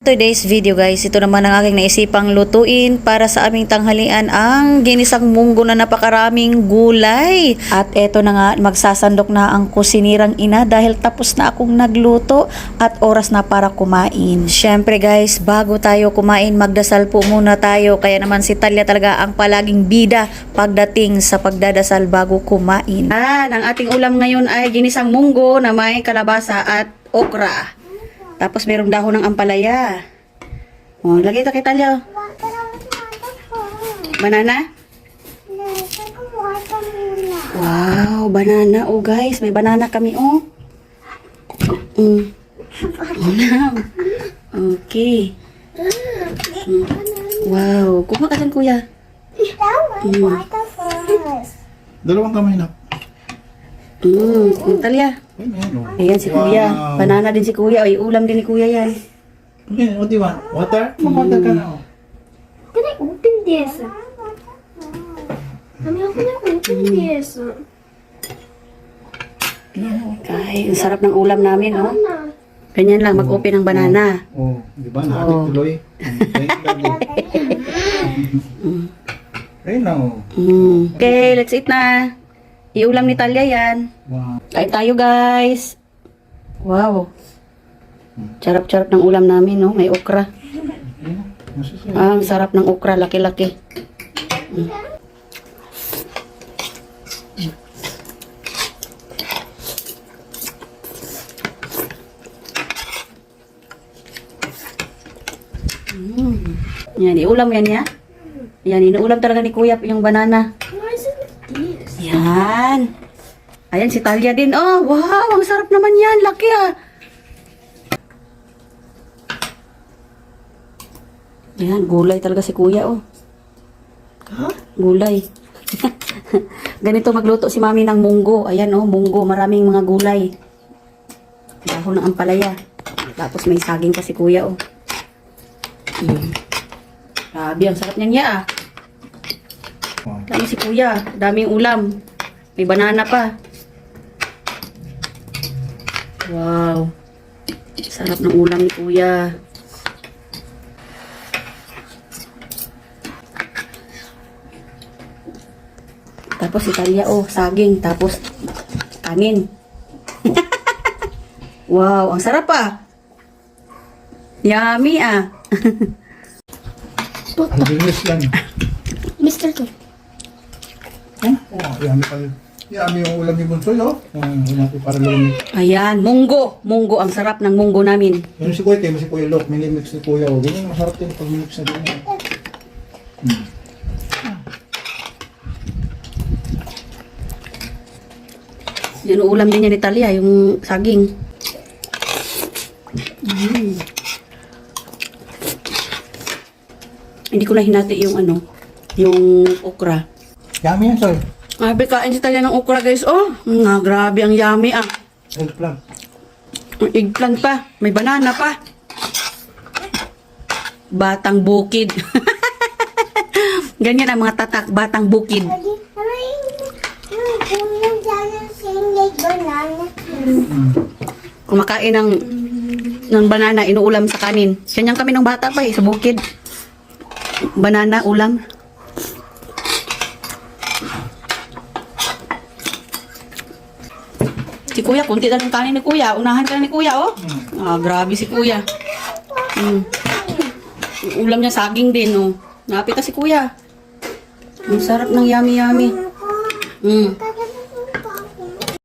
Today's video guys, ito naman ang aking naisipang lutuin para sa aming tanghalian, ang ginisang munggo na napakaraming gulay. At eto na nga, magsasandok na ang kusinirang ina dahil tapos na akong nagluto at oras na para kumain. Syempre guys, bago tayo kumain, magdasal po muna tayo. Kaya naman si Talia talaga ang palaging bida pagdating sa pagdadasal bago kumain. Ang ating ulam ngayon ay ginisang munggo na may kalabasa at okra. Tapos merong dahon ng ampalaya. Oh, lagay ito kay Talia. Banana? Wow, banana. Oh guys, may banana kami oh. Okay. Wow, kuha ka dyan kuya. Dalawang kamay na. Talia. Ayan si kuya. Banana din si kuya. Ay, ulam din ni kuya yan. Okay, what do you want? Water? Mag-water ka na. Can I open this? Mami, how can I open this? Ay, ang sarap ng ulam namin, no? Ganyan lang, mag-open ng banana. Oh, di ba? Nahalik tuloy. Ayun lang oh. Okay, let's eat na. Iulam ni Talia yan. Wow. Kain tayo, guys. Wow. Sarap-sarap ng ulam namin, no? May okra. Ang sarap ng okra, laki-laki. Yan, iulam yan, ya. Yan, inuulam talaga ni Kuya yung banana. Why is it this? Yan. Ayan, si Talia din. Oh, wow, ang sarap naman yan. Laki ah. Yan, gulay talaga si Kuya, oh. Huh? Gulay. Ganito magluto si Mami ng munggo. Ayan, oh, munggo. Maraming mga gulay. Dahon ng ampalaya. Tapos may saging pa si Kuya, oh. Grabe, ang sarap niyan, ya, ah. Dami si Kuya. Daming ulam. May banana pa. Wow. Sarap ng ulam ni Kuya. Tapos si Talia, oh, saging. Tapos kanin. Wow, ang sarap ah. Yummy ah. Ang bilis lang. Mr. Two. Oh, yummy pa rin. Yummy yung ulam ni Bunsoy, oh. Natin para lumik. Ayan, munggo. Munggo, ang sarap ng munggo namin. Yung si Kuya, si Kuya Lok, minimix ni Kuya, oh. Ganyan, masarap din pag minimix na din. Yan ang ulam din niya ni Talia, yung saging. Hindi ko na hinati yung ano, yung okra. Yummy yan, sir. Grabe, kain si Talia ng okra, guys. Oh, grabe ang yummy ah. Eggplant. Ang eggplant pa, may banana pa. Batang bukid. Ganyan ang mga tatak, batang bukid. Kumakain ng banana, inuulam sa kanin. Ganyan kami ng bata pa eh, sa bukid. Banana, ulam. Si Kuya, kunti lang yung kanin ni Kuya. Unahan ka na ni Kuya, oh. Grabe si Kuya. Yung ulam niya, saging din, oh. Napita si Kuya. Ang sarap ng yummy-yummy.